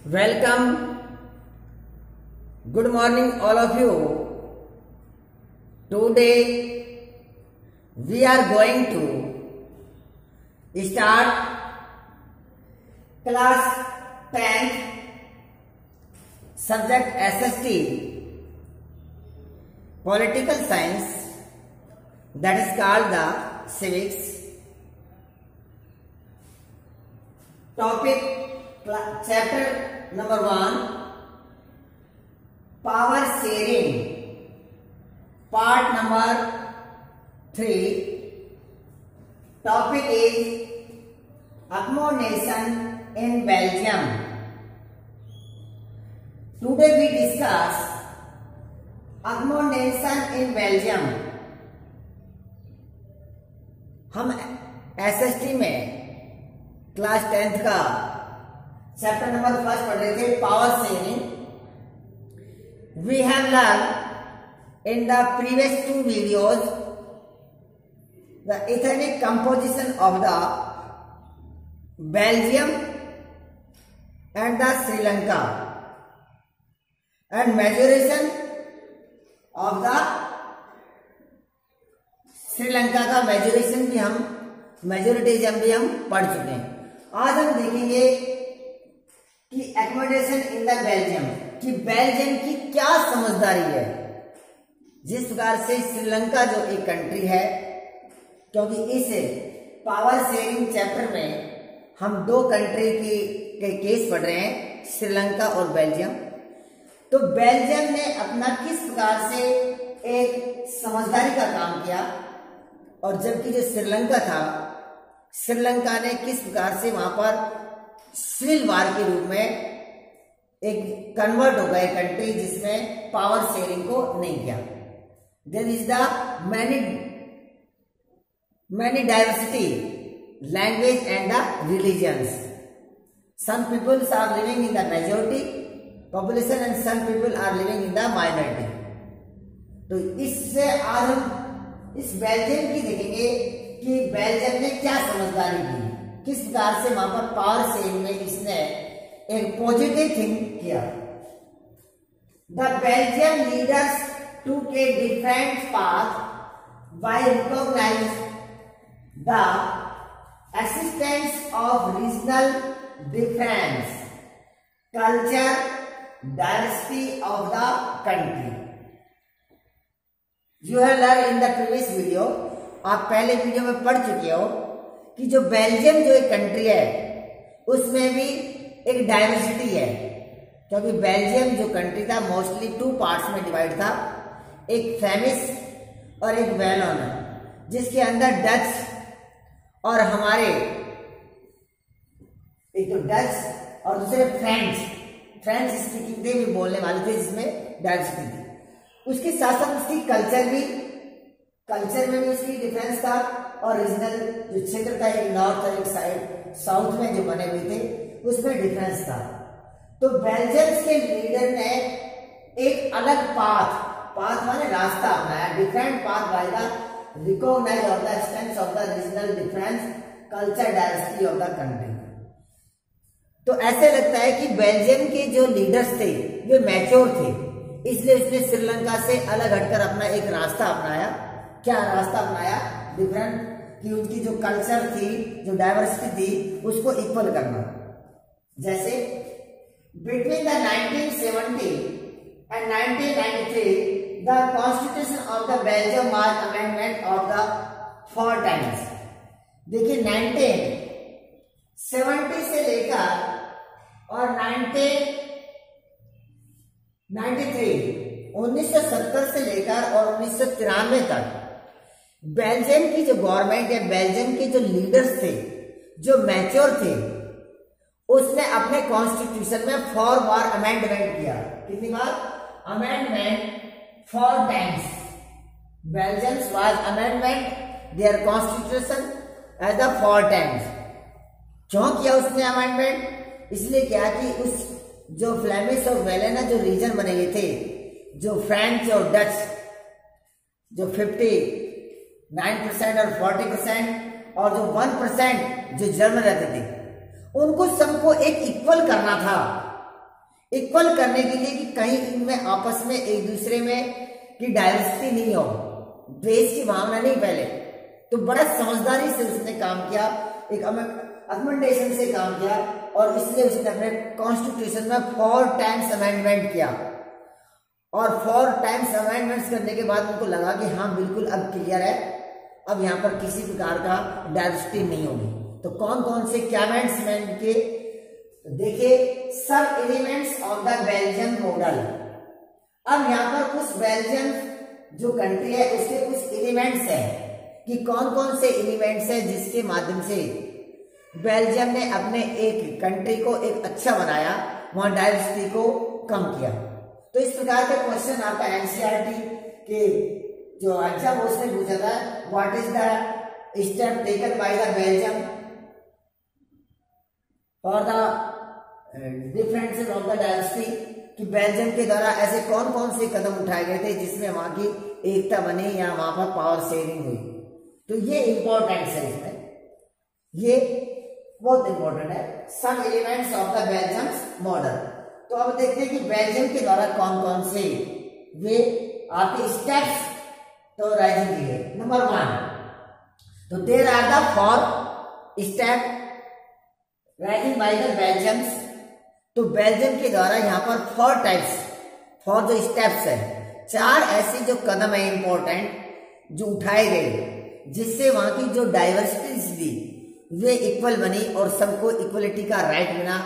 Welcome. Good morning, all of you. Today we are going to start class 10th subject SST Political Science, that is called the Civics. Topic chapter number 1, Power Sharing, part number 3. Topic is Accommodation in Belgium. Today we discuss accommodation in Belgium. हम SST में class 10th का chapter number 1 पढ़ रहे थे, power sharing. We have learn in the previous 2 videos the ethnic composition of the Belgium and the Sri Lanka and majoritarianism of the Sri Lanka का majoritarianism भी हम मेजोरिटिज्म भी हम पढ़ चुके हैं. आज हम देखेंगे कि एकोमोडेशन इन द बेल्जियम, कि बेल्जियम की क्या समझदारी है. जिस प्रकार से श्रीलंका जो एक कंट्री है, क्योंकि इस पावर शेयरिंग चैप्टर में हम 2 कंट्री के केस पढ़ रहे हैं, श्रीलंका और बेल्जियम. तो बेल्जियम ने अपना किस प्रकार से एक समझदारी का काम किया, और जबकि जो श्रीलंका था, श्रीलंका ने किस प्रकार से वहां पर सिविल वार के रूप में एक कन्वर्ट हो गए कंट्री जिसमें पावर शेयरिंग को नहीं किया. There is the many diversity language and the religions. Some peoples are living in the majority population and some people are living in the minority. तो इससे आज हम इस बेल्जियम की देखेंगे कि बेल्जियम ने क्या समझदारी की, किस प्रकार से वहां पर पावर शेयरिंग में इसने एक पॉजिटिव थिंग किया. The Belgium leaders took a different path by recognise the existence of regional difference, culture, diversity of the country. You have learn in the previous video, आप पहले वीडियो में पढ़ चुके हो कि जो बेल्जियम जो एक कंट्री है उसमें भी एक डाइवर्सिटी है, क्योंकि बेल्जियम जो कंट्री था मोस्टली 2 पार्ट्स में डिवाइड था, एक फ्लेमिश और एक वैलोन, जिसके अंदर डच और हमारे एक तो डच और दूसरे फ्रेंच स्पीकिंग थे भी बोलने वाले थे, जिसमें डाइवर्सिटी थी. उसके साथ साथ उसकी कल्चर में भी उसकी डिफरेंस था, और रीजनल जो क्षेत्र था, एक नॉर्थ और एक साइड साउथ में जो बने हुए थे उसमें डिफरेंस था. तो बेल्जियम के लीडर ने एक अलग पाथ माने रास्ता अपनाया, different path by the recognise of the existence of the regional difference, culture, diversity of the country. तो ऐसे लगता है कि बेल्जियम के जो लीडर्स थे वे मैच्योर थे, इसलिए उसने श्रीलंका से अलग हटकर अपना एक रास्ता अपनाया. क्या रास्ता अपनाया? डिफरेंट, कि उनकी जो कल्चर थी, जो डाइवर्सिटी थी, उसको इक्वल करना. जैसे between the 1970 and 1993 the constitution of the Belgium was amendment of the 4 times. देखिए 1970 से लेकर और 1970 से लेकर और 1993 तक बेल्जियम की जो गवर्नमेंट है, बेल्जियम के जो लीडर्स थे, जो मैच्योर थे, उसने अपने कॉन्स्टिट्यूशन में 4 बार अमेंडमेंट किया. कितनी बार? Amendment 4 times. Belgium was amendment their constitution as the 4 times. क्यों किया उसने अमेंडमेंट? इसलिए क्या कि उस जो फ्लेमिश और वेलेना जो रीजन बने हुए थे, जो फ्रेंच और डच, जो 59% और 40% और जो 1% जो जर्मन रहते थे, उनको सबको एक इक्वल करना था. इक्वल करने के लिए कि कहीं इनमें आपस में एक दूसरे में की डाइवर्सिटी नहीं हो, द्वेष की भावना नहीं फैले। तो बड़ा समझदारी से उसने काम किया, एक अमेंडेशन से काम किया, और इसलिए उसने अपने कॉन्स्टिट्यूशन में 4 टाइम्स अमेंडमेंट किया। और 4 टाइम्स अमेंडमेंट्स करने के बाद उनको लगा कि हाँ बिल्कुल अब क्लियर है, अब यहाँ पर किसी प्रकार का डाइवर्सिटी नहीं होगी। तो कौन कौन से क्या अमेंडमेंट के देखिए, सब elements of the Belgium model. अब यहाँ पर कुछ बेल्जियम जो कंट्री है उसके कुछ एलिमेंट्स हैं कि कौन कौन से एलिमेंट्स हैं जिसके माध्यम से बेल्जियम ने अपने एक कंट्री को एक अच्छा बनाया, वहां डाइवर्सिटी को कम किया। तो इस प्रकार का क्वेश्चन आपका एनसीईआरटी के जो एग्जाम उसने पूछा था, what is the step taken by the Belgium for the differences of the diversity, कि बेल्जियम के द्वारा ऐसे कौन कौन से कदम उठाए गए थे जिसमें वहां की एकता बनी या वहां पर पावर शेयरिंग हुई। तो ये इंपॉर्टेंट है, इसमें ये बहुत इंपॉर्टेंट है, some elements of the Belgium model. तो अब देखते हैं कि बेल्जियम के द्वारा कौन कौन से वे आपके स्टेप्स तो राइजिंग किए। नंबर 1, तो there are the 4 step rising by the Belgiums. तो बेल्जियम के द्वारा यहाँ पर 4 टाइप्स, 4 जो स्टेप्स है, 4 ऐसे जो कदम है इंपॉर्टेंट जो उठाए गए जिससे वहां की जो डाइवर्सिटीज थी वे इक्वल बनी और सबको इक्वलिटी का राइट मिला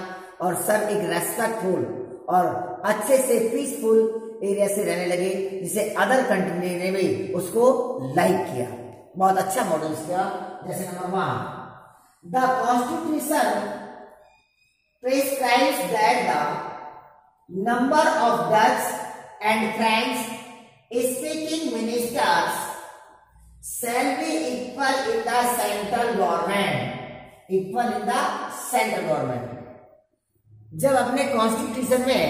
और सब एक रेस्पेक्टफुल और अच्छे से पीसफुल एरिया से रहने लगे, जिसे अदर कंट्री ने भी उसको लाइक किया, बहुत अच्छा मॉडल किया। जैसे number 1, the constitution prescribes that the number of Dutch and French speaking ministers shall be equal in the central government, equal in the central government। जब अपने कॉन्स्टिट्यूशन में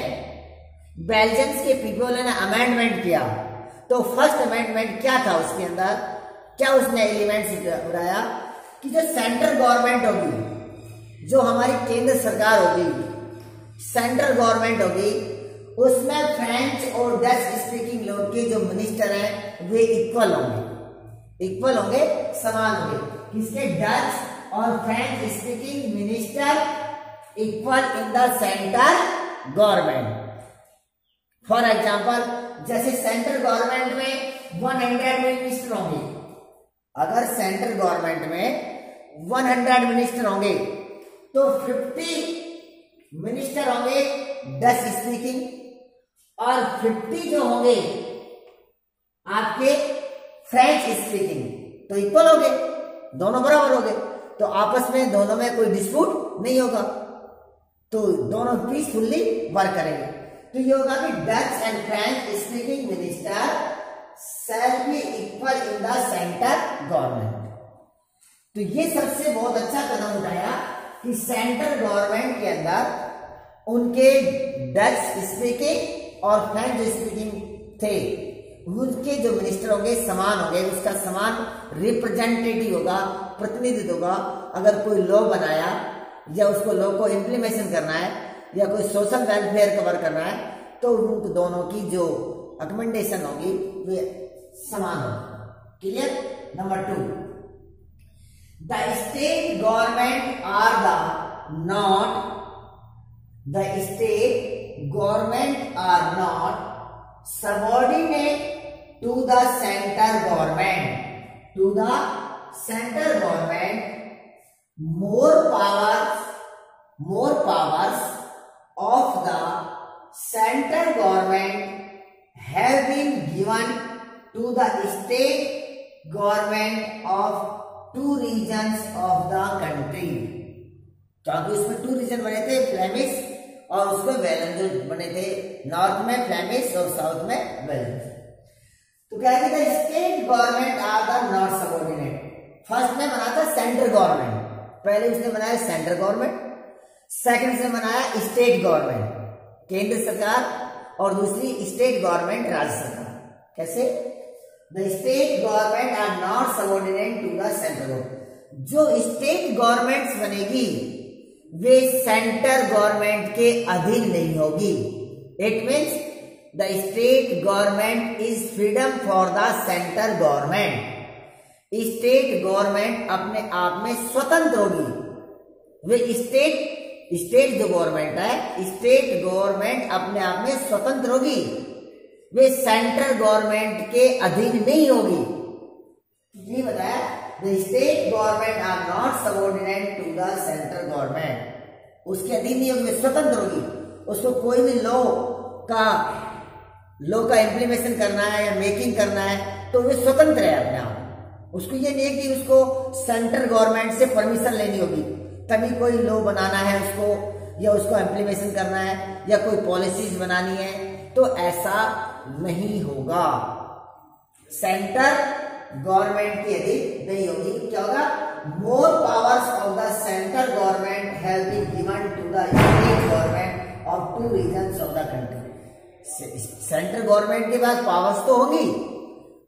बेल्जियम के पीपल ने अमेंडमेंट किया तो फर्स्ट अमेंडमेंट क्या था, उसके अंदर क्या उसने एलिमेंट्स उठाया कि जो सेंट्रल गवर्नमेंट होगी, जो हमारी केंद्र सरकार होगी, सेंट्रल गवर्नमेंट होगी, उसमें फ्रेंच और डच स्पीकिंग लोग के जो मिनिस्टर हैं वे इक्वल होंगे, समान होंगे। किसके? डच और French speaking minister equal in the central government. For example, जैसे सेंट्रल गवर्नमेंट में 100 मिनिस्टर होंगे, अगर सेंट्रल गवर्नमेंट में 100 मिनिस्टर होंगे तो 50 मिनिस्टर होंगे डच स्पीकिंग और 50 जो होंगे आपके फ्रेंच स्पीकिंग, तो इक्वल हो गए, दोनों बराबर हो गए, तो आपस में दोनों में कोई डिस्प्यूट नहीं होगा, तो दोनों पीसफुल्ली वर्क करेंगे। तो ये होगा कि Dutch and French speaking minister shall be equal in the central government. तो ये सबसे बहुत अच्छा कदम उठाया कि सेंट्रल गवर्नमेंट के अंदर उनके डच स्पीकिंग और फ्रेंच स्पीकिंग थे, उनके जो मिनिस्टर होंगे समान होंगे, उसका समान रिप्रेजेंटेटिव होगा, प्रतिनिधित्व होगा। अगर कोई लॉ बनाया या उसको लॉ को इम्प्लीमेशन करना है या कोई सोशल वेलफेयर कवर करना है तो उन दोनों की जो अकमेंडेशन होगी वे समान होगी। Clear? Number 2, the state government are not subordinate to the central government, more powers of the central government have been given to the state government of 2 regions of the country। क्योंकि उसमें 2 रीजन बने थे, Flemish और उसमें valence बने थे, north में Flemish और साउथ में वेलेंस। तो क्या कहते हैं, state government are the not subordinate. First में बना था सेंट्रल गवर्नमेंट, पहले उसने बनाया सेंट्रल गवर्नमेंट, सेकंड से बनाया स्टेट गवर्नमेंट केंद्र सरकार और दूसरी स्टेट गवर्नमेंट राज्य सरकार। कैसे? The state government are not subordinate to the central government। जो स्टेट गवर्नमेंट्स बनेगी वे सेंटर गवर्नमेंट के अधीन नहीं होगी। It means the state government is freedom for the centre government. State government अपने आप में स्वतंत्र होगी। वे स्टेट जो गवर्नमेंट है, स्टेट गवर्नमेंट अपने आप में स्वतंत्र होगी। वे सेंट्रल गवर्नमेंट के अधीन नहीं होगी। ये बताया, the state government are not subordinate to the central government. उसके अधीन नहीं होगी, स्वतंत्र होगी। उसको कोई भी लॉ का इम्प्लीमेशन करना है या मेकिंग करना है तो वे स्वतंत्र है अपने आप। उसको ये नहीं है कि उसको सेंट्रल गवर्नमेंट से परमिशन लेनी होगी तभी कोई लॉ बनाना है उसको, या उसको इम्प्लीमेशन करना है, या कोई पॉलिसीज बनानी है, तो ऐसा नहीं होगा। सेंटर गवर्नमेंट की अधीन नहीं होगी। क्या होगा? More powers of the central government have been given to the state government of 2 regions of the country. Central government के पास पावर्स तो होगी,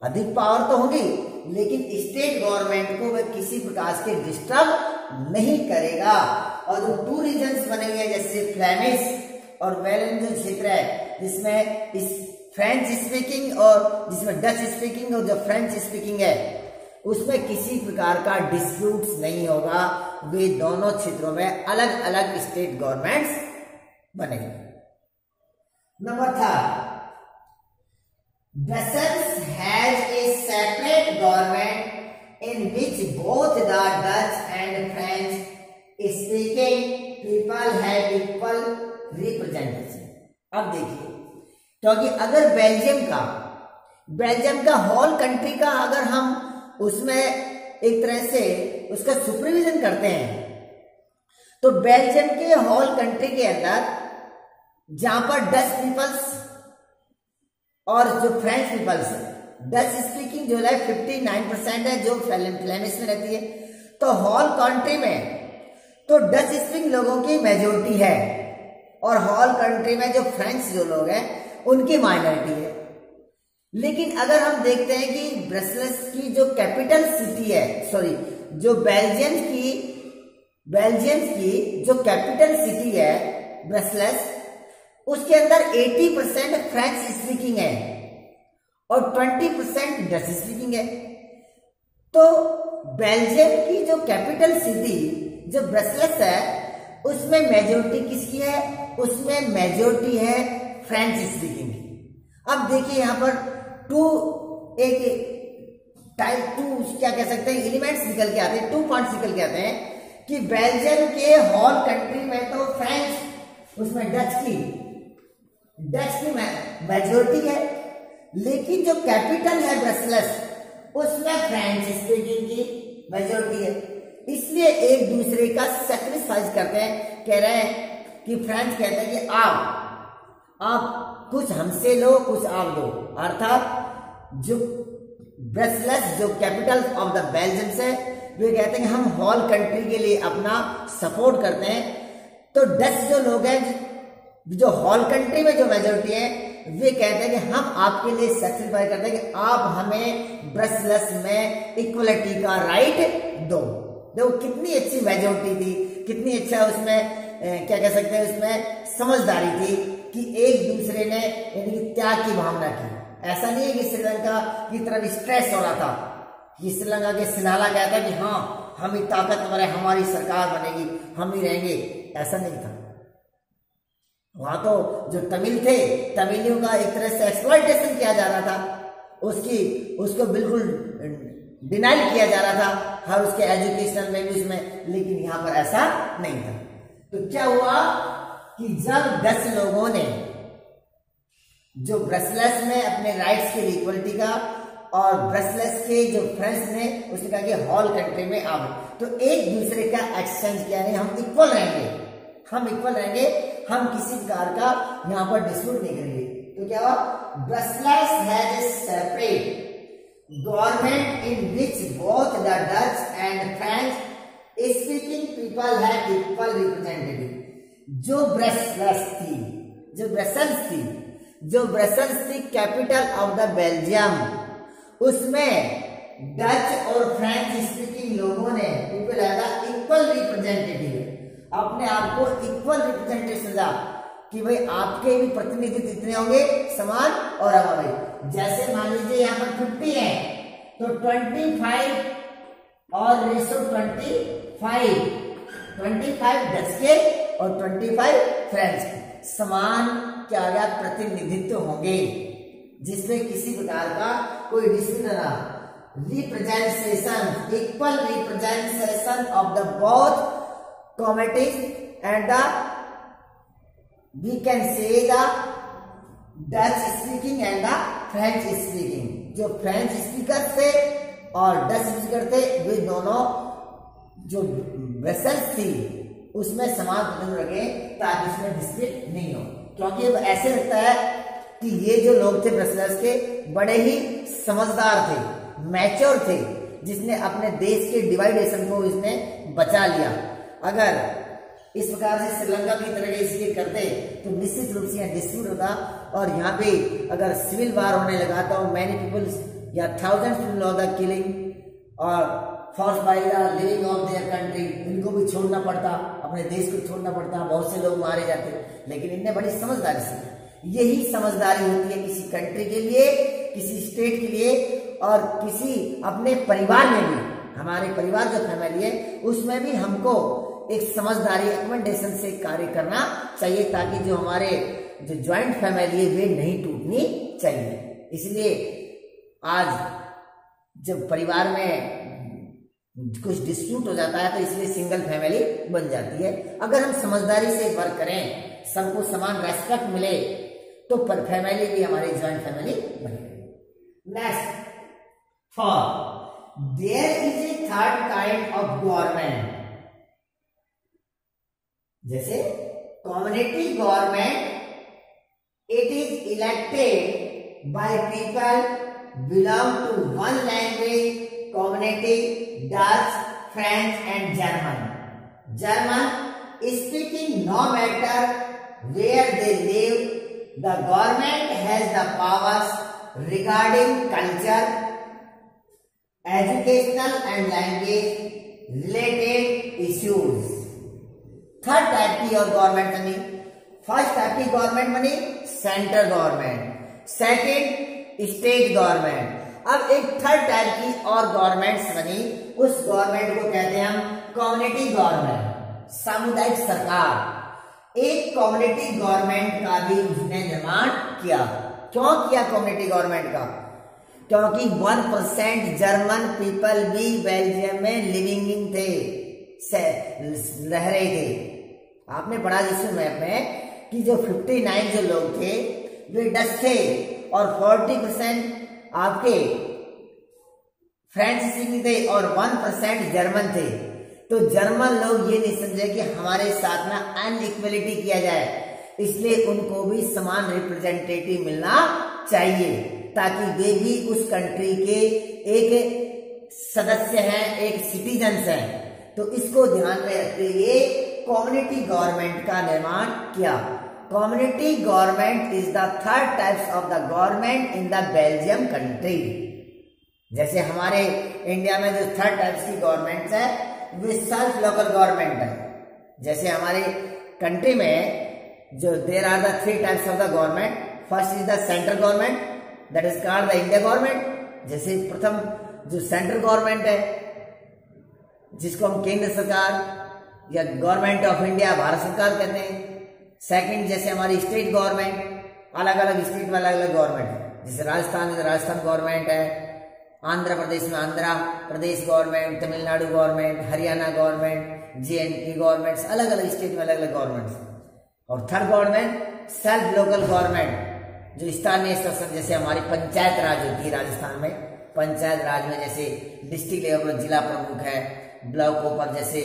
अधिक पावर तो होगी, लेकिन स्टेट गवर्नमेंट को वह किसी प्रकार से डिस्टर्ब नहीं करेगा। और जो 2 रीजन्स बने हुए हैं जैसे फ्लेमिश और वेलन जो क्षेत्र है जिसमें इस फ्रेंच स्पीकिंग और जिसमें डच स्पीकिंग और जो फ्रेंच स्पीकिंग है उसमें किसी प्रकार का डिस्प्यूट्स नहीं होगा। वे दोनों क्षेत्रों में अलग अलग स्टेट गवर्नमेंट्स बनेंगे। Number 3, Brussels has a separate government in which both the Dutch and French speaking people have equal representation। अब देखिए, क्योंकि अगर बेल्जियम का होल कंट्री का अगर हम उसमें एक तरह से उसका सुपरविजन करते हैं तो बेल्जियम के होल कंट्री के अंदर जहां पर डच पीपल्स और जो फ्रेंच पीपल्स है, डच स्पीकिंग जो है 59% है जो फ्लेमिश में रहती है, तो होल कंट्री में तो डच स्पीकिंग लोगों की मेजोरिटी है और होल कंट्री में जो फ्रेंच जो लोग हैं उनकी माइनॉरिटी है। लेकिन अगर हम देखते हैं कि ब्रसेल्स की जो कैपिटल सिटी है, सॉरी जो बेल्जियम की जो कैपिटल सिटी है ब्रसेल्स, उसके अंदर 80% फ्रेंच स्पीकिंग है और 20% डच स्पीकिंग है। तो बेल्जियम की जो कैपिटल सिटी जो ब्रसेल्स है उसमें मेजोरिटी किसकी है? उसमें मेजोरिटी है फ्रेंच स्पीकिंग की। अब देखिए यहाँ पर टाइप 2 क्या कह सकते हैं, एलिमेंट्स निकल के आते हैं, 2 पॉइंट्स निकल के आते हैं कि बेल्जियम के होल कंट्री में तो फ्रेंच, उसमें डच की मेजोरिटी है, लेकिन जो कैपिटल है ब्रसेल्स उसमें फ्रेंच स्पीकिंग की मेजोरिटी है। इसलिए एक दूसरे का सैक्रिफाइस करते हैं। कह रहे हैं कि फ्रेंच कहते हैं कि आप कुछ हमसे लो कुछ आप दो, अर्थात जो ब्रसेल्स जो कैपिटल ऑफ द बेल्जियम है वे कहते हैं कि हम होल कंट्री के लिए अपना सपोर्ट करते हैं। तो डच जो लोग हैं जो होल कंट्री में जो मेजोरिटी है वे कहते हैं कि हम आपके लिए सैक्रिफाइस करते हैं कि आप हमें ब्रसेल्स में इक्वलिटी का राइट दो। देखो कितनी अच्छी मेजोरिटी थी, कितनी अच्छा उसमें क्या कह सकते हैं उसमें समझदारी थी कि एक दूसरे ने यानी कि त्याग की भावना की। ऐसा नहीं है कि श्रीलंका की तरफ स्ट्रेस हो रहा था कि श्रीलंका के सिनाला कहता है कि हाँ हम ही ताकतवर है, हमारी सरकार बनेगी, हम ही रहेंगे, ऐसा नहीं था। वहां तो जो तमिल थे, तमिलियों का एक तरह से एक्सप्लॉयटेशन किया जा रहा था, उसको बिल्कुल डिनाइल किया जा रहा था हर उसके एजुकेशनल वैल्यूज में, लेकिन यहाँ पर ऐसा नहीं था। तो क्या हुआ कि जब 10 लोगों ने जो ब्रसेल्स में अपने राइट्स के लिए इक्वलिटी का और ब्रसेल्स के जो फ्रेंड्स ने उसने कहा कि होल कंट्री में आओ, तो एक दूसरे का एक्सचेंज किया, नहीं हम इक्वल रहेंगे, हम किसी प्रकार का यहाँ पर डिस्प्यूट नहीं करेंगे। तो क्या हुआ? Brussels has a separate government in which both the Dutch and French speaking people have equal representative. जो ब्रसेल्स थी कैपिटल ऑफ द बेल्जियम, उसमें डच और फ्रेंच स्पीकिंग लोगों ने पीपल हैव इक्वल रिप्रेजेंटेटिव। अपने आप को इक्वल रिप्रेजेंटेशन समझा कि भाई आपके भी प्रतिनिधित्व इतने होंगे समान और अभावी। जैसे मान लीजिए यहाँ पर 50 है तो 25 और रेशो 25 डच के और 25 फ्रेंच समान क्या गया प्रतिनिधित्व होंगे, जिसमें किसी प्रकार का कोई डिस्प्यूट न रहा। Representation equal representation of the both communities and the we can say the Dutch speaking and the French speaking। जो फ्रेंच स्पीकर थे और डच स्पीकर थे वे दोनों जो वेसल्स थी उसमें समान प्रतिनिधित्व रखे ताकि इसमें डिस्प्यूट नहीं हो। क्योंकि अब ऐसे लगता है कि ये जो लोग थे ब्रसेल्स के बड़े ही समझदार थे, मैच्योर थे, जिसने अपने देश के डिवाइडेशन को इसने बचा लिया। अगर इस प्रकार से श्रीलंका की तरह इसके करते तो निश्चित रूप से यहाँ डिस्प्यूट होता और यहाँ पे अगर सिविल वार होने लगा तो मैनी पीपल्स या thousands people of the killing और force by the living of their country, इनको भी छोड़ना पड़ता, अपने देश को छोड़ना पड़ता, बहुत से लोग मारे जाते। लेकिन इनने बड़ी समझदारी से, यही समझदारी होती है किसी कंट्री के लिए, किसी स्टेट के लिए और किसी अपने परिवार में भी। हमारे परिवार जो फैमिली है उसमें भी हमको एक समझदारी अकोमोडेशन से कार्य करना चाहिए ताकि जो हमारे जो ज्वाइंट फैमिली है वे नहीं टूटनी चाहिए। इसलिए आज जब परिवार में कुछ डिस्प्यूट हो जाता है तो इसलिए सिंगल फैमिली बन जाती है। अगर हम समझदारी से वर्क करें, सबको समान रेस्पेक्ट मिले तो पर फैमिली भी हमारी ज्वाइंट फैमिली बनेगी। Next, for there is a third kind of government. जैसे community government, it is elected by people belong to one language community, Dutch, French and German speaking no matter where they live. The government has the powers regarding culture, educational and language related issues. Third type की और government बनी। First type की government बनी central government, second state government. अब एक third type की और governments बनी, उस गवर्नमेंट को कहते हैं हम कम्युनिटी गवर्नमेंट, सामुदायिक सरकार। एक कम्युनिटी गवर्नमेंट का भी उसने निर्माण किया। क्यों किया कम्युनिटी गवर्नमेंट का? क्योंकि 1% जर्मन पीपल भी बेल्जियम में लिविंग थे, रह रहे थे। आपने पढ़ा जिस मैप में कि जो 59 जो लोग थे वे डच थे और 40% आपके फ्रेंच स्पीकिंग थे और 1% जर्मन थे। तो जर्मन लोग ये नहीं समझे कि हमारे साथ में अनइक्वलिटी किया जाए, इसलिए उनको भी समान रिप्रेजेंटेटिव मिलना चाहिए ताकि वे भी उस कंट्री के एक सदस्य हैं, एक सिटीजन्स हैं। तो इसको ध्यान में रखते हुए कम्युनिटी गवर्नमेंट का निर्माण किया। Community government is the third types of the government in the Belgium country. जैसे हमारे इंडिया में जो थर्ड टाइप्स की गवर्नमेंट है वे सेल्फ लोकल गवर्नमेंट है। जैसे हमारे कंट्री में जो there are the three types of the government. First is the central government, that is called the India government. जैसे प्रथम जो सेंट्रल गवर्नमेंट है जिसको हम केंद्र सरकार या गवर्नमेंट ऑफ इंडिया भारत सरकार कहते हैं। सेकंड जैसे हमारी स्टेट गवर्नमेंट, अलग अलग स्टेट में अलग अलग गवर्नमेंट है। जैसे राजस्थान में राजस्थान गवर्नमेंट है, आंध्र प्रदेश में Andhra Pradesh government, Tamil Nadu government, Haryana government, JNK government, अलग अलग स्टेट में अलग अलग गवर्नमेंट। और third government self local government जो स्थानीय शासन, जैसे हमारी पंचायत राज होती है राजस्थान में। पंचायत राज में जैसे डिस्ट्रिक्ट लेवल पर जिला प्रमुख है, ब्लॉकों पर जैसे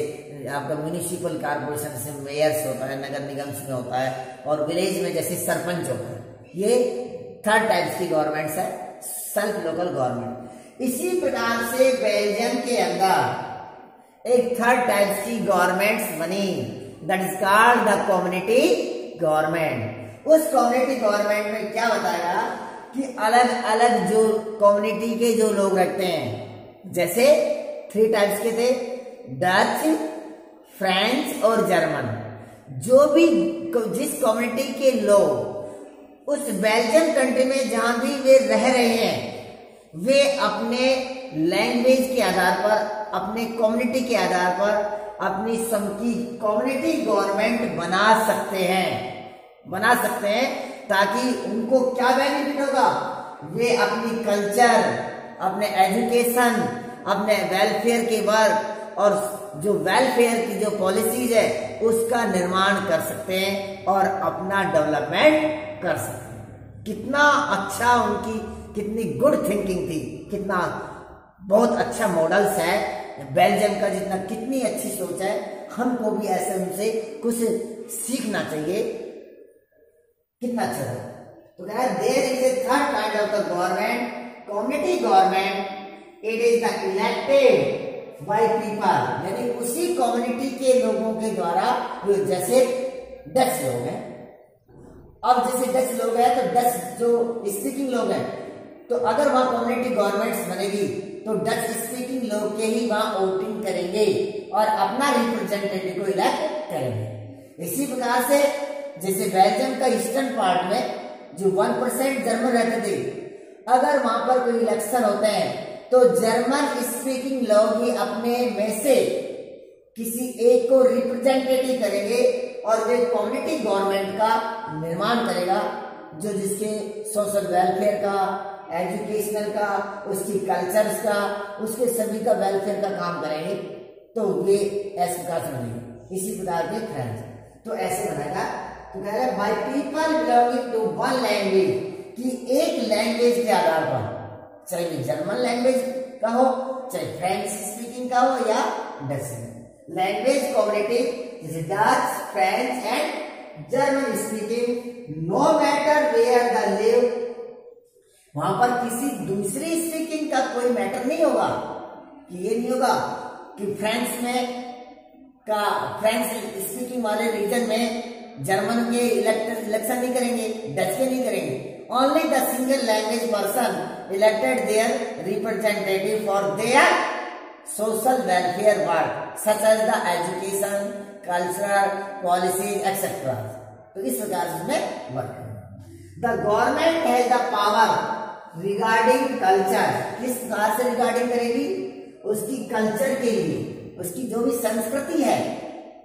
आपका म्यूनिसिपल कॉर्पोरेशन से मेयर्स होता है, नगर निगम में होता है, और विलेज में जैसे सरपंच होता है। ये थर्ड टाइप्स की गवर्नमेंट्स है, सेल्फ लोकल गवर्नमेंट। इसी प्रकार से बेल्जियम के अंदर एक थर्ड टाइप्स की गवर्नमेंट्स बनी, that is called the community government. उस कम्युनिटी गवर्नमेंट में क्या बताया कि अलग अलग जो कम्युनिटी के जो लोग रहते हैं, जैसे थ्री टाइप्स के थे, डच, फ्रेंच और जर्मन, जो भी जिस कम्युनिटी के लोग उस बेल्जियम कंट्री में जहां भी वे रह रहे हैं, वे अपने लैंग्वेज के आधार पर, अपने कम्युनिटी के आधार पर अपनी सबकी कम्युनिटी गवर्नमेंट बना सकते हैं, ताकि उनको क्या बेनिफिट होगा, वे अपनी कल्चर, अपने एजुकेशन, अपने वेलफेयर के वर्क और जो वेलफेयर की जो पॉलिसीज है उसका निर्माण कर सकते हैं और अपना डेवलपमेंट कर सकते हैं। कितना अच्छा, उनकी कितनी गुड थिंकिंग थी, कितना बहुत अच्छा मॉडल्स है बेल्जियम का, जितना कितनी अच्छी सोच है। हमको भी ऐसे उनसे कुछ सीखना चाहिए, कितना अच्छा था। तो there is a third kind of the government, community government. It is the elected by people, यानी उसी कम्युनिटी के लोगों के द्वारा, जैसे डच लोग हैं। अब जैसे डच लोग हैं तो डच जो स्पीकिंग लोग हैं, तो अगर वहां कम्युनिटी गवर्नमेंट्स बनेगी तो डच स्पीकिंग लोग के ही वहां वोटिंग करेंगे और अपना रिप्रेजेंटेटिव को इलेक्ट करेंगे। इसी प्रकार से जैसे बेल्जियम का ईस्टर्न पार्ट में जो 1% जर्मन रहते थे, अगर वहां पर कोई इलेक्शन होते हैं तो जर्मन स्पीकिंग लोग ही अपने में से किसी एक को रिप्रेजेंटेटिव करेंगे और वे कम्युनिटी गवर्नमेंट का निर्माण करेगा, जो जिसके सोशल वेलफेयर का, एजुकेशनल का, उसकी कल्चर्स का, उसके सभी का वेलफेयर का काम करेंगे। तो वे ऐसे प्रकार से बनेंगे, इसी प्रकार के फ्रेंच। तो ऐसे बनेगा, तो कह रहे by people belonging to one language, कि एक लैंग्वेज के आधार पर, चाहे जर्मन लैंग्वेज का हो, चाहे फ्रेंच स्पीकिंग का हो या डच लैंग्वेज कम्युनिटी, जैसे Dutch, French and German speaking, no matter where the live, वहां पर किसी दूसरी स्पीकिंग का कोई मैटर नहीं होगा, कि ये नहीं होगा कि फ्रेंच स्पीकिंग वाले रीजन में जर्मन के इलेक्शन नहीं करेंगे, डच के नहीं करेंगे। Only the single language person elected their representative for their social welfare work such as the education, cultural policies etcetera. तो इस प्रकार से वर्क है। The government has the power regarding culture, किस प्रकार से रिगार्डिंग करेगी, उसकी कल्चर के लिए, उसकी जो भी संस्कृति है,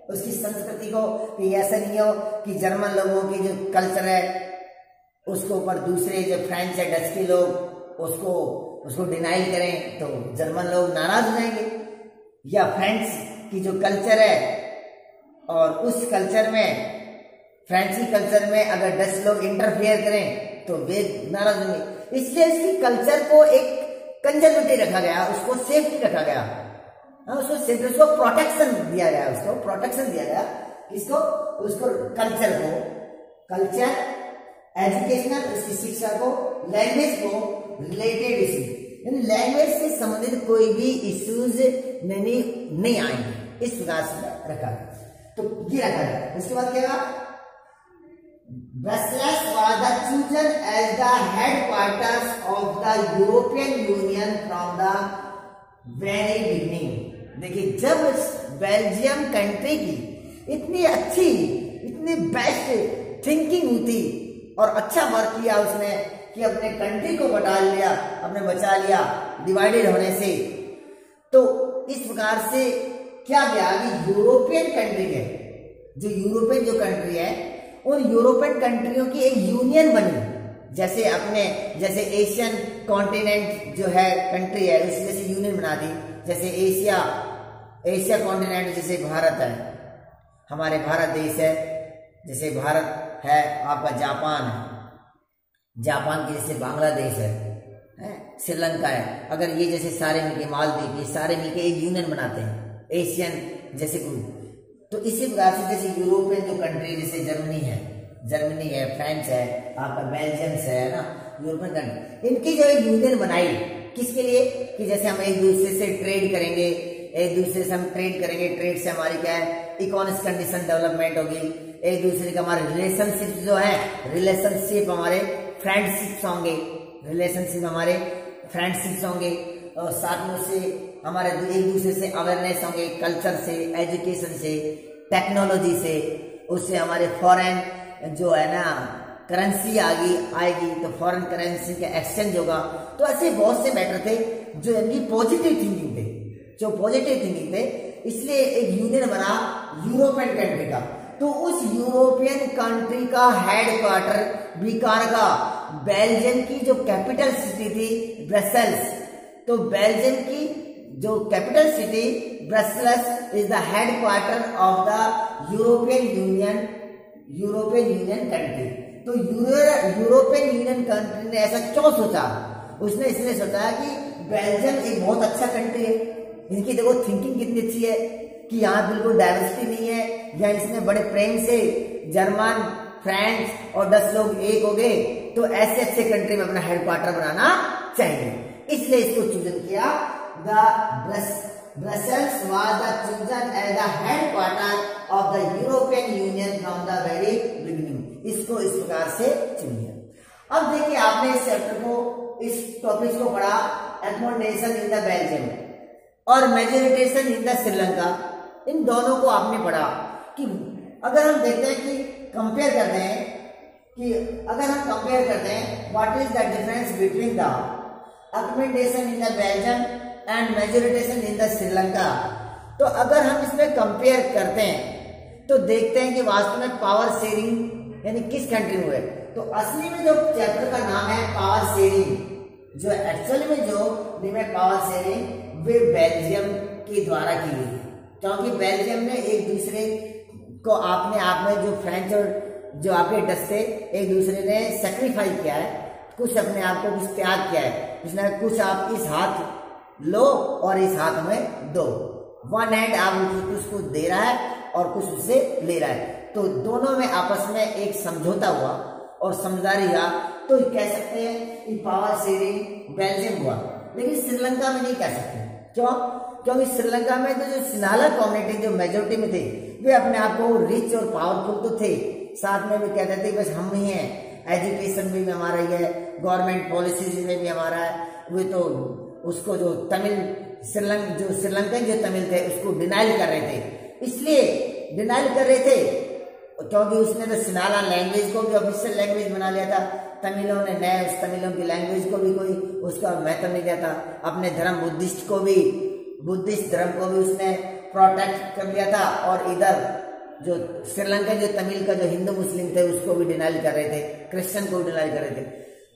उसकी संस्कृति को, कि ऐसा नहीं हो कि जर्मन लोगों की जो कल्चर है उसको ऊपर दूसरे जो फ्रेंच या डच के लोग उसको डिनाई करें तो जर्मन लोग नाराज हो जाएंगे, या फ्रेंच की जो कल्चर है और उस कल्चर में, फ्रेंची कल्चर में अगर डच लोग इंटरफेयर करें तो वे नाराज होंगे। इसलिए इसकी कल्चर को एक कंजर्वेटिव रखा गया, उसको सेफ्टी रखा गया, उसको प्रोटेक्शन दिया गया, उसको कल्चर एजुकेशनल, उसकी शिक्षा को, लैंग्वेज को, रिलेटेड इश्यू, यानी लैंग्वेज से संबंधित कोई भी इश्यूज नहीं आएंगे, इस प्रकार से रखा गया। तो ये रखा गया। उसके बाद क्या कहा, Brussels was chosen as the headquarters of the European Union from the very beginning। देखिए, जब बेल्जियम कंट्री की इतनी अच्छी, इतनी बेस्ट थिंकिंग हुई और अच्छा वर्क किया उसने कि अपने कंट्री को बचा लिया डिवाइडेड होने से, तो इस प्रकार से क्या गया कि यूरोपियन कंट्री है, यूरोपियन कंट्री है, उन यूरोपियन कंट्रियों की एक यूनियन बनी। जैसे एशियन कॉन्टिनेंट जो है कंट्री है, उसमें से यूनियन बना दी। जैसे एशिया कॉन्टिनेंट, जैसे भारत है, हमारे भारत देश है, जैसे भारत है, आपका जापान है, जापान के जैसे बांग्लादेश है, श्रीलंका है। अगर ये जैसे सारे मिलके, मालदीव, ये सारे मिलके एक यूनियन बनाते हैं, एशियन जैसे ग्रुप। तो इसी प्रकार से जैसे यूरोपियन जो कंट्री, जैसे जर्मनी है, फ्रांस है, आपका बेल्जियम है ना, यूरोपियन कंट्री, इनकी जो यूनियन बनाई किसके लिए, कि जैसे हम एक दूसरे से ट्रेड करेंगे, ट्रेड से हमारी क्या है, इकोनॉमिक कंडीशन डेवलपमेंट होगी, एक दूसरे का हमारे रिलेशनशिप जो है, हमारे फ्रेंडशिप्स होंगे, और साथ में उससे हमारे एक दूसरे से अवेयरनेस होंगे, कल्चर से, एजुकेशन से, टेक्नोलॉजी से, उससे हमारे फॉरेन जो है ना करेंसी आएगी तो फॉरेन करेंसी का एक्सचेंज होगा। तो ऐसे बहुत से मैटर थे जो इनकी पॉजिटिव थिंकिंग थे, इसलिए एक यूनियन बना यूरोपियन कंट्री का। तो उस यूरोपियन कंट्री का हेडक्वार्टर बीकान का बेल्जियम की जो कैपिटल सिटी थी ब्रसेल्स, तो बेल्जियम की जो capital city Brussels is the headquarter of the European union country. तो यूरोपियन यूनियन कंट्री ने ऐसा क्यों सोचा? उसने इसलिए सोचा कि बेल्जियम एक बहुत अच्छा कंट्री है, इनकी देखो थिंकिंग कितनी अच्छी है कि यहाँ बिल्कुल डाइवर्सिटी नहीं है, यहाँ इसने बड़े प्रेम से जर्मन, फ्रेंच और 10 लोग एक हो गए, तो ऐसे अच्छे कंट्री में अपना हेडक्वार्टर बनाना चाहिए, इसलिए इसको चूजन किया। Brussels was the chosen as the headquarter of the European Union from the very beginning. इसको इस प्रकार से चुनिए। अब देखिए आपने इस चैप्टर को, इस टॉपिक को पढ़ा, एकोमोडेशन इन द बेल्जियम और मेजोरिटेशन इन द श्रीलंका। इन दोनों को आपने पढ़ा कि अगर हम देखते हैं कि कंपेयर करते हैं what is the difference between the accommodation in the Belgium and मेजोरिटेशन इन द श्रीलंका, तो अगर हम इसमें कंपेयर करते हैं तो देखते हैं कि वास्तव में पावर शेयरिंग यानी किस कंट्री में हुए। तो असली में जो चैप्टर का नाम है पावर शेयरिंग, जो एक्चुअली में जो नेम है पावर शेयरिंग, वे बेल्जियम के द्वारा की गई, क्योंकि बेल्जियम ने एक दूसरे को अपने आप में जो फ्रेंच और जो आपके डच थे एक दूसरे ने सेक्रीफाई किया है, कुछ अपने आप को कुछ त्याग किया है। उसने कुछ आप इस हाथ लो और इस हाथ में दो, वन हैंड आप उसको दे रहा है और कुछ उससे ले रहा है, तो दोनों में आपस में एक समझौता हुआ और समझदारी हुआ, तो कह सकते हैं कि पावर शेयरिंग बेल्जियम हुआ। लेकिन श्रीलंका में नहीं कह सकते, क्यों? क्योंकि श्रीलंका में जो सिनाला कम्युनिटी जो मेजोरिटी में थे, वे अपने आप को रिच और पावरफुल तो थे, साथ में भी कहते थे बस हम ही हैं, एजुकेशन में भी हमारा ही है, गवर्नमेंट पॉलिसीज में भी हमारा है। वे तो उसको जो तमिल श्रीलंकन जो तमिल थे उसको डिनाइल कर रहे थे, इसलिए डिनाइल कर रहे थे क्योंकि उसने तो सिनाला लैंग्वेज को भी ऑफिशियल लैंग्वेज बना लिया था। तमिलों ने नए उस तमिलों की लैंग्वेज को भी कोई उसका महत्व नहीं दिया था। अपने धर्म बुद्धिस्ट धर्म को भी उसने प्रोटेक्ट कर लिया था, और इधर जो श्रीलंका जो तमिल का जो हिंदू मुस्लिम थे उसको भी डिनाइल कर रहे थे, क्रिश्चियन को भी डिनाइल कर रहे थे।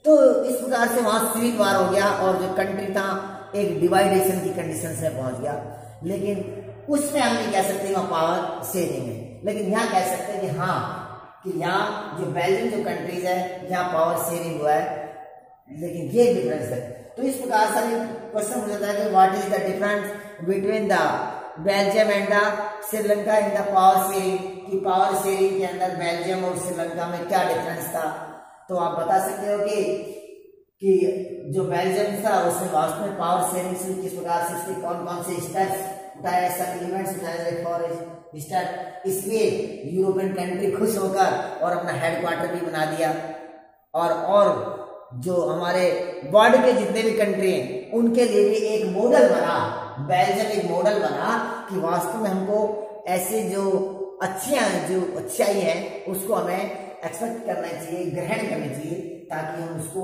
तो इस प्रकार से वहां सिविल वार हो गया और जो कंट्री था एक डिवाइडेशन की कंडीशन में पहुंच गया। लेकिन उसमें हम नहीं कह सकते वहां पावर शेयरिंग है, लेकिन यहाँ कह सकते हैं कि हाँ, कि यहाँ जो बेल्जियम जो कंट्रीज है यहाँ पावर शेयरिंग हुआ है, लेकिन ये डिफरेंस है। तो इस प्रकार से क्वेश्चन हो जाता है कि what is the difference between the Belgium and the Sri Lanka in the power sharing, कि पावर शेयरिंग के अंदर बेल्जियम और श्रीलंका में क्या डिफरेंस था। तो आप बता सकते हो कि जो बेल्जियम था उसमें वास्तव में पावर शेयरिंग से किस प्रकार से उसके कौन कौन से स्टेप्स उठाए, सब एलिमेंट्स उठाए फॉर स्टेप, इसलिए यूरोपियन कंट्री खुश होकर और अपना हेडक्वार्टर भी बना दिया। और जो हमारे वर्ल्ड के जितने भी कंट्री हैं उनके लिए भी एक मॉडल बना, बेल्जियम एक मॉडल बना कि वास्तव में हमको ऐसे जो अच्छाई है उसको हमें एक्सपेक्ट करना चाहिए, ग्रहण करनी चाहिए, ताकि हम उसको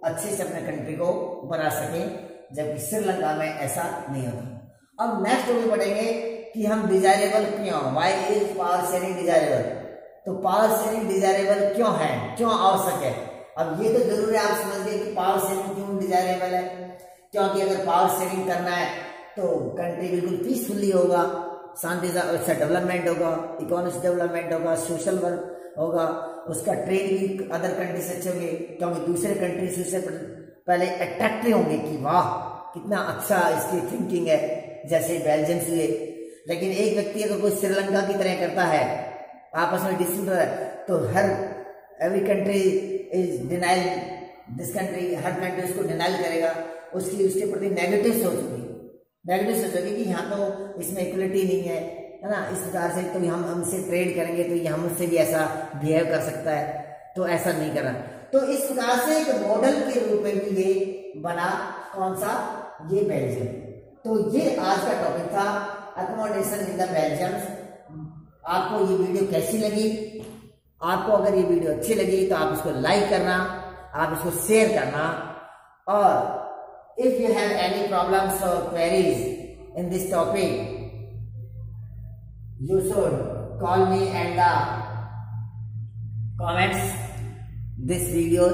अच्छे से अपने कंट्री को बना सकें, जबकि श्रीलंका में ऐसा नहीं होता। अब नेक्स्ट टॉपिक पढ़ेंगे कि हम डिजायरेबल क्यों, why is power sharing desirable. तो पावर शेयरिंग डिजायरेबल क्यों है, क्यों आवश्यक है। अब ये तो जरूर है आप समझ गए कि पावर शेयरिंग क्यों डिजायरेबल है, क्योंकि अगर पावर शेयरिंग करना है तो कंट्री बिल्कुल पीसफुली होगा, शांति से डेवलपमेंट होगा, इकोनॉमिक डेवलपमेंट होगा, सोशल वर्क होगा, उसका ट्रेड भी अदर कंट्री से अच्छे होंगे, क्योंकि दूसरे कंट्री से उससे पहले अट्रैक्टिव होंगे कि वाह कितना अच्छा इसकी थिंकिंग है, जैसे बेल्जियम से। लेकिन एक व्यक्ति अगर कोई श्रीलंका की तरह करता है, आपस में डिस्प्यूट है, तो every country is denial this country, her country उसको डिनाइल करेगा, उसके प्रति नेगेटिव सोच होगी कि यहाँ तो इसमें इक्वलिटी नहीं है ना, इस प्रकार से तो हम हमसे ट्रेड करेंगे तो ये हमसे भी ऐसा बिहेव कर सकता है, तो ऐसा नहीं करना। तो इस प्रकार से एक मॉडल के रूप में भी ये बना, कौन सा, ये बेल्जियम। तो ये आज का टॉपिक था अकोमोडेशन इन द बेल्जियम। आपको ये वीडियो कैसी लगी? आपको अगर ये वीडियो अच्छी लगी तो आप इसको लाइक करना, आप इसको शेयर करना, और if you have any problems और queries in this topic you should call me and the comments this video।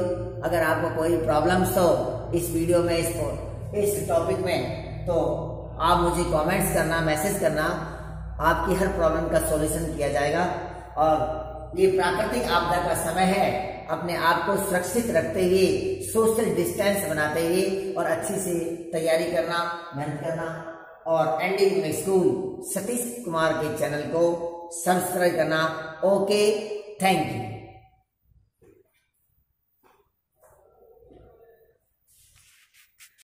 अगर आपको कोई प्रॉब्लम्स हो इस वीडियो में, इस टॉपिक में, तो आप मुझे कमेंट्स करना, मैसेज करना, आपकी हर प्रॉब्लम का सॉल्यूशन किया जाएगा। और ये प्राकृतिक आपदा का समय है, अपने आप को सुरक्षित रखते हुए, सोशल डिस्टेंस बनाते हुए और अच्छी से तैयारी करना, मेहनत करना, और एंडिंग में स्कूल सतीश कुमार के चैनल को सब्सक्राइब करना। Okay, thank you.